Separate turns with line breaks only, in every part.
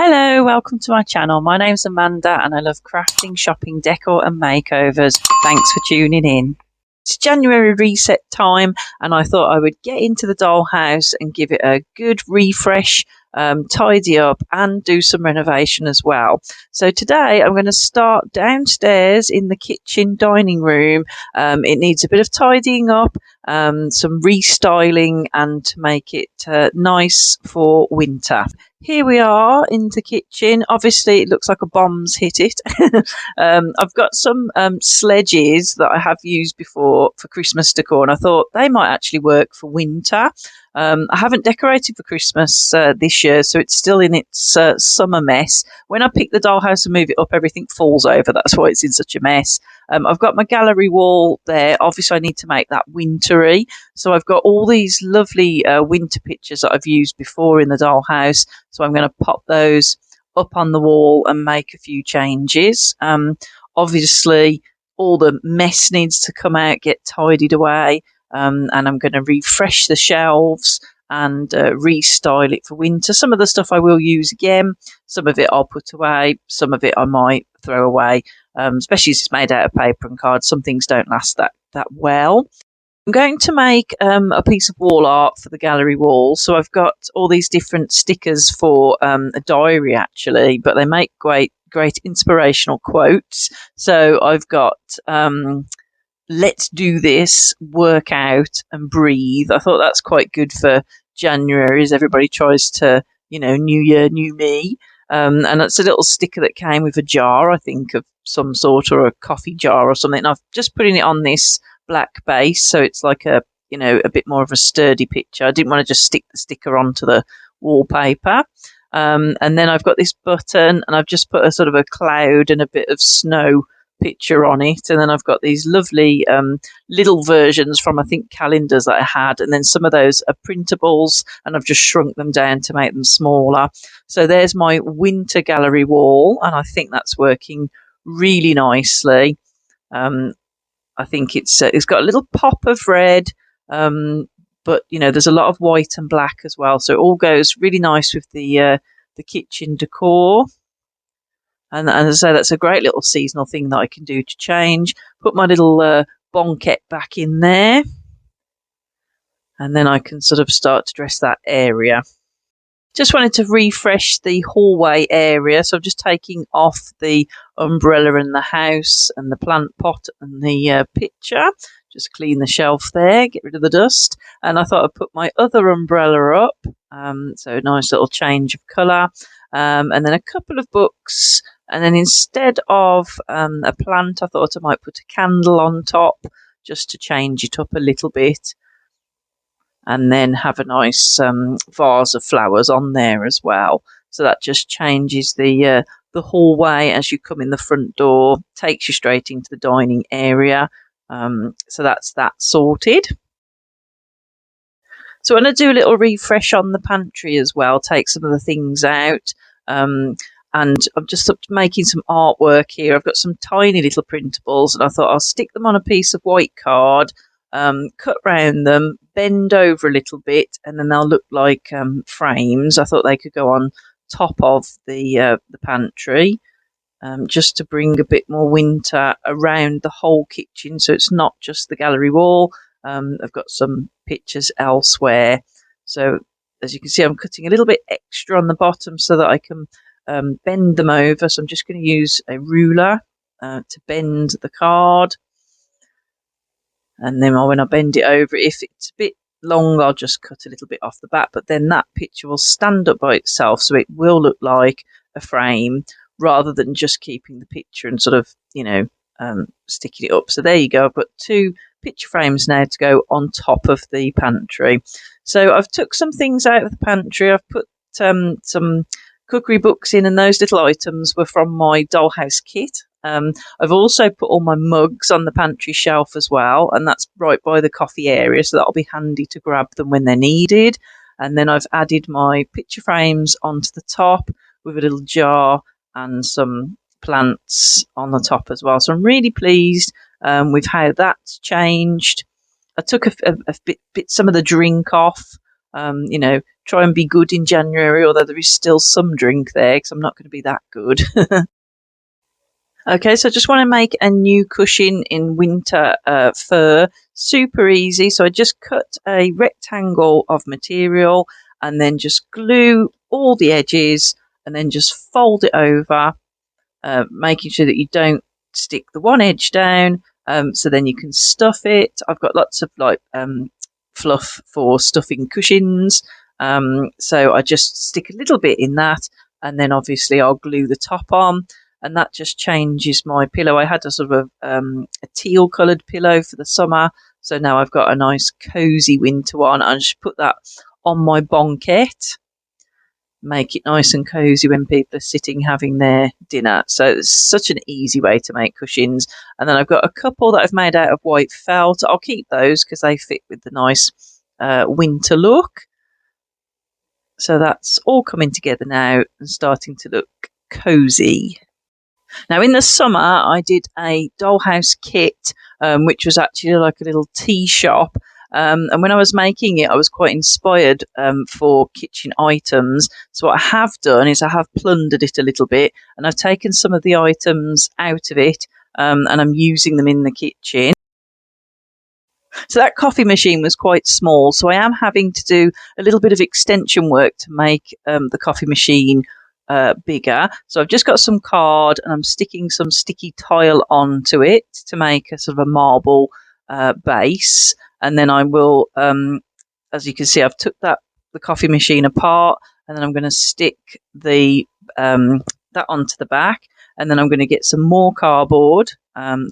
Hello, welcome to my channel. My name's Amanda and I love crafting, shopping, decor and makeovers. Thanks for tuning in. It's January reset time and I thought I would get into the dollhouse and give it a good refresh, tidy up and do some renovation as well. So today I'm going to start downstairs in the kitchen dining room. It needs a bit of tidying up, some restyling and to make it nice for winter. Here we are in the kitchen. Obviously, it looks like a bomb's hit it. I've got some sledges that I have used before for Christmas decor, and I thought they might actually work for winter. I haven't decorated for Christmas this year, so it's still in its summer mess. When I pick the dollhouse and move it up, everything falls over. That's why it's in such a mess. I've got my gallery wall there. Obviously, I need to make that wintry. So I've got all these lovely winter pictures that I've used before in the dollhouse. So I'm going to pop those up on the wall and make a few changes. Obviously, all the mess needs to come out, get tidied away. And I'm going to refresh the shelves and restyle it for winter. Some of the stuff I will use again. Some of it I'll put away. Some of it I might throw away, especially as it's made out of paper and card. Some things don't last that well. I'm going to make a piece of wall art for the gallery wall. So I've got all these different stickers for a diary, actually, but they make great inspirational quotes. So I've got let's do this, work out and breathe. I thought that's quite good for January as everybody tries to, new year, new me. And it's a little sticker that came with a jar, I think, of some sort, or a coffee jar or something. And I've just putting it on this black base, so it's like a bit more of a sturdy picture. I didn't want to just stick the sticker onto the wallpaper. And then I've got this button, and I've just put a sort of a cloud and a bit of snow picture on it. And then I've got these lovely little versions from, I think, calendars that I had, and then some of those are printables, and I've just shrunk them down to make them smaller. So there's my winter gallery wall, and I think that's working really nicely. I think it's got a little pop of red, but there's a lot of white and black as well, so it all goes really nice with the kitchen decor. And as I say, that's a great little seasonal thing that I can do to change. Put my little bonquette back in there, and then I can sort of start to dress that area. Just wanted to refresh the hallway area, so I'm just taking off the umbrella and the house and the plant pot and the picture. Just clean the shelf there, get rid of the dust. And I thought I'd put my other umbrella up, so a nice little change of colour. And then a couple of books. And then instead of a plant, I thought I might put a candle on top just to change it up a little bit. And then have a nice vase of flowers on there as well. So that just changes the hallway as you come in the front door, takes you straight into the dining area. So that's that sorted. So I'm going to do a little refresh on the pantry as well, take some of the things out. And I'm just making some artwork here. I've got some tiny little printables, and I thought I'll stick them on a piece of white card, cut round them, bend over a little bit, and then they'll look like frames. I thought they could go on top of the pantry, just to bring a bit more winter around the whole kitchen, so it's not just the gallery wall. I've got some pictures elsewhere. So as you can see, I'm cutting a little bit extra on the bottom so that I can bend them over. So I'm just going to use a ruler to bend the card. And then when I bend it over, if it's a bit long, I'll just cut a little bit off the back. But then that picture will stand up by itself, so it will look like a frame rather than just keeping the picture and sort of, sticking it up. So there you go. I've got two picture frames now to go on top of the pantry. So I've took some things out of the pantry. I've put some cookery books in, and those little items were from my dollhouse kit. I've also put all my mugs on the pantry shelf as well, and that's right by the coffee area, so that'll be handy to grab them when they're needed. And then I've added my picture frames onto the top with a little jar and some plants on the top as well. So I'm really pleased with how that's changed. I took a bit some of the drink off try and be good in January, although there is still some drink there because I'm not going to be that good. Okay, so I just want to make a new cushion in winter fur. Super easy. So I just cut a rectangle of material and then just glue all the edges and then just fold it over, making sure that you don't stick the one edge down. So then you can stuff it. I've got lots of fluff for stuffing cushions. So I just stick a little bit in that and then obviously I'll glue the top on. And that just changes my pillow. I had a sort of a teal coloured pillow for the summer. So now I've got a nice cosy winter one. I just put that on my banquette. Make it nice and cosy when people are sitting having their dinner. So it's such an easy way to make cushions. And then I've got a couple that I've made out of white felt. I'll keep those because they fit with the nice winter look. So that's all coming together now and starting to look cosy. Now, in the summer, I did a Dollhouse kit, which was actually like a little tea shop. And when I was making it, I was quite inspired for kitchen items. So what I have done is I have plundered it a little bit and I've taken some of the items out of it and I'm using them in the kitchen. So that coffee machine was quite small. So I am having to do a little bit of extension work to make the coffee machine bigger. So I've just got some card and I'm sticking some sticky tile onto it to make a sort of a marble base. And then I will, as you can see, I've took the coffee machine apart and then I'm going to stick that onto the back. And then I'm going to get some more cardboard,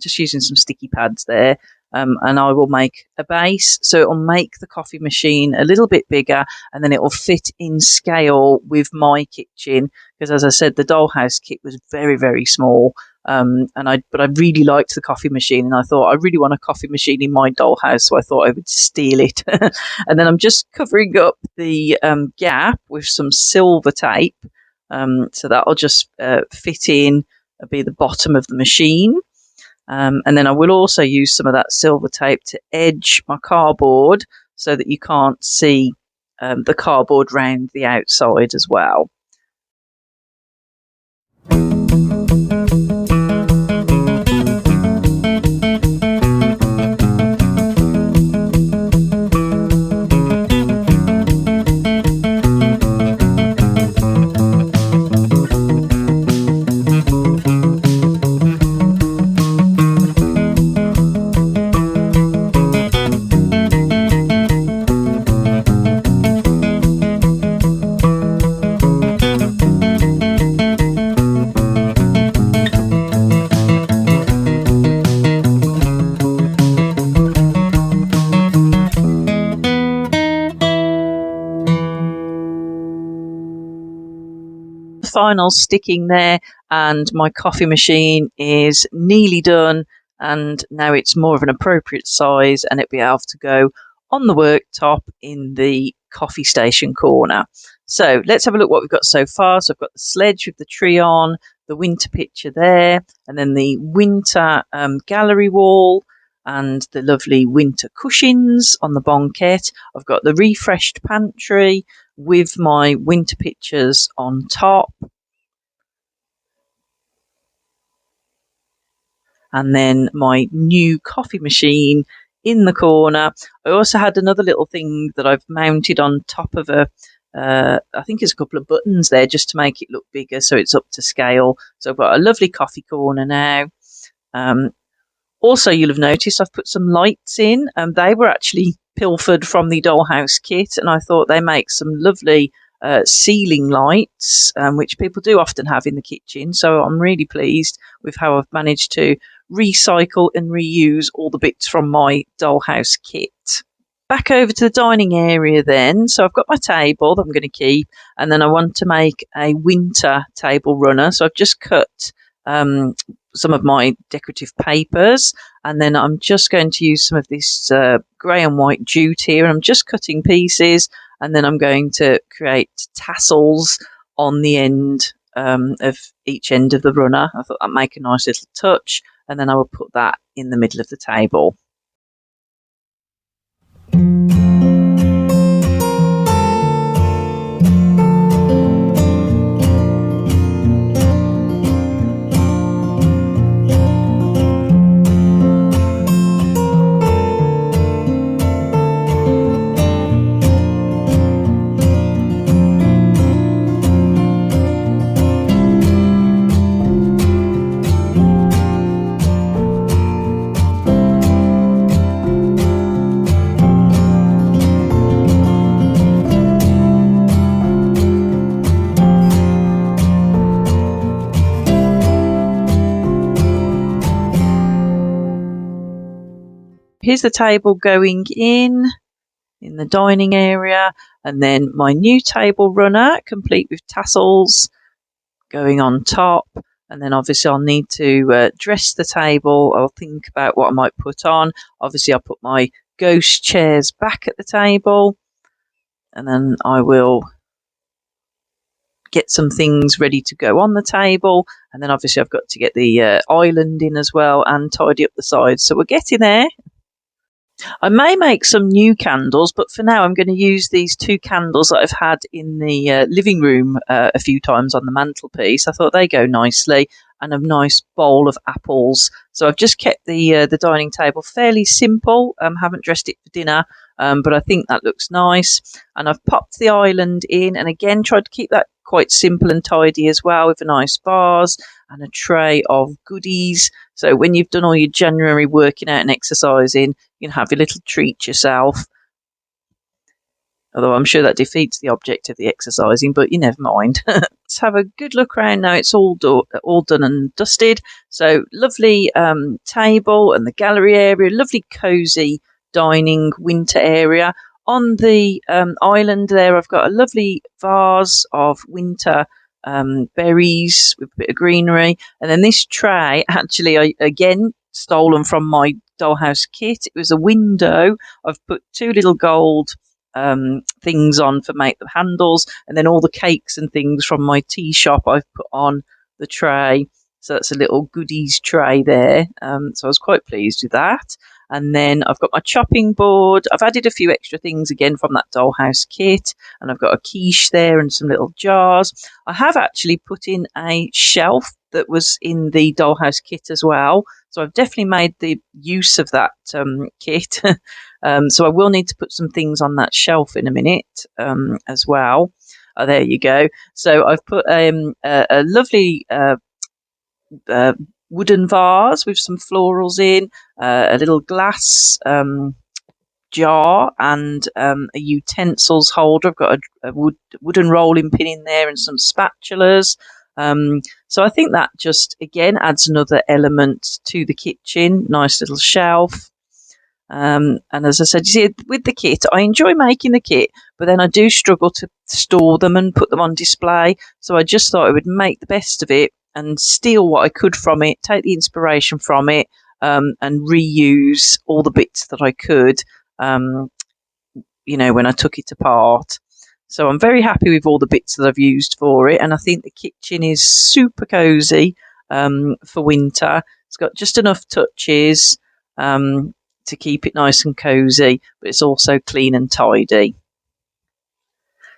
just using some sticky pads there. And I will make a base. So it will make the coffee machine a little bit bigger and then it will fit in scale with my kitchen. Because as I said, the Dollhouse kit was very, very small. But I really liked the coffee machine and I thought I really want a coffee machine in my Dollhouse. So I thought I would steal it. And then I'm just covering up the gap with some silver tape. So that'll just fit in, be the bottom of the machine. And then I will also use some of that silver tape to edge my cardboard so that you can't see the cardboard round the outside as well. Final sticking there and my coffee machine is nearly done and now it's more of an appropriate size and it'll be able to go on the worktop in the coffee station corner. So let's have a look what we've got so far. So I've got the sledge with the tree on, the winter picture there, and then the winter gallery wall and the lovely winter cushions on the banquette. I've got the refreshed pantry with my winter pictures on top. And then my new coffee machine in the corner. I also had another little thing that I've mounted on top of I think it's a couple of buttons there just to make it look bigger so it's up to scale. So I've got a lovely coffee corner now. Also, you'll have noticed I've put some lights in. They were actually pilfered from the Dollhouse kit, and I thought they make some lovely ceiling lights, which people do often have in the kitchen. So I'm really pleased with how I've managed to recycle and reuse all the bits from my Dollhouse kit. Back over to the dining area then. So I've got my table that I'm going to keep, and then I want to make a winter table runner. So I've just cut some of my decorative papers, and then I'm just going to use some of this grey and white jute here, and I'm just cutting pieces, and then I'm going to create tassels on the end of each end of the runner. I thought that'd make a nice little touch, and then I will put that in the middle of the table. here's the table going in the dining area, and then my new table runner, complete with tassels, going on top. And then obviously I'll need to dress the table. I'll think about what I might put on. Obviously I'll put my ghost chairs back at the table, and then I will get some things ready to go on the table. And then obviously I've got to get the island in as well and tidy up the sides. So we're getting there. I may make some new candles, but for now I'm going to use these 2 candles that I've had in the living room a few times on the mantelpiece. I thought they go nicely, and a nice bowl of apples. So I've just kept the dining table fairly simple. Haven't dressed it for dinner, but I think that looks nice. And I've popped the island in, and again tried to keep that quite simple and tidy as well, with a nice vase and a tray of goodies. So when you've done all your January working out and exercising, you can have your little treat yourself. Although I'm sure that defeats the object of the exercising, but you never mind. Let's have a good look around now. It's all done and dusted. So lovely table and the gallery area, lovely cosy dining winter area. On the island there, I've got a lovely vase of winter berries with a bit of greenery. And then this tray, actually, I again stolen from my Dollhouse kit. It was a window. I've put 2 little gold things on for make the handles, and then all the cakes and things from my tea shop I've put on the tray. So that's a little goodies tray there. So I was quite pleased with that. And then I've got my chopping board. I've added a few extra things again from that Dollhouse kit, and I've got a quiche there and some little jars. I have actually put in a shelf that was in the Dollhouse kit as well. So I've definitely made the use of that kit. So I will need to put some things on that shelf in a minute as well. Oh, there you go. So I've put a lovely wooden vase with some florals in, a little glass jar, and a utensils holder. I've got a wooden rolling pin in there and some spatulas. So I think that just, again, adds another element to the kitchen. Nice little shelf. And as I said, you see, with the kit, I enjoy making the kit, but then I do struggle to store them and put them on display. So I just thought I would make the best of it and steal what I could from it, take the inspiration from it, and reuse all the bits that I could, when I took it apart. So I'm very happy with all the bits that I've used for it, and I think the kitchen is super cosy for winter. It's got just enough touches to keep it nice and cosy, but it's also clean and tidy.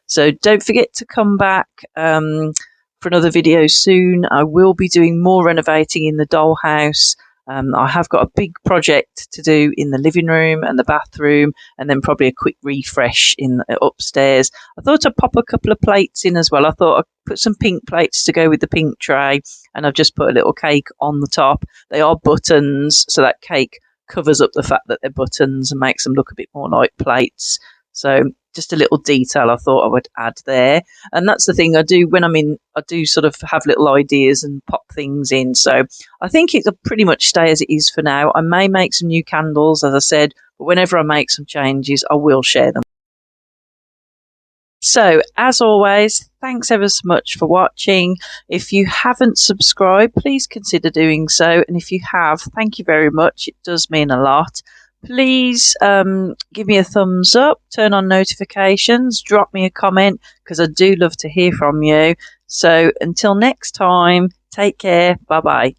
So don't forget to come back for another video soon. I will be doing more renovating in the Dollhouse. I have got a big project to do in the living room and the bathroom, and then probably a quick refresh in upstairs. I thought I'd pop a couple of plates in as well. I thought I'd put some pink plates to go with the pink tray, and I've just put a little cake on the top. They are buttons, so that cake covers up the fact that they're buttons and makes them look a bit more like plates. So just a little detail I thought I would add there. And that's the thing I do when I do sort of have little ideas and pop things in. So I think it'll pretty much stay as it is for now. I may make some new candles, as I said, but whenever I make some changes, I will share them. So, as always, thanks ever so much for watching. If you haven't subscribed, please consider doing so. And if you have, thank you very much. It does mean a lot. Please give me a thumbs up, turn on notifications, drop me a comment, because I do love to hear from you. So, until next time, take care. Bye-bye.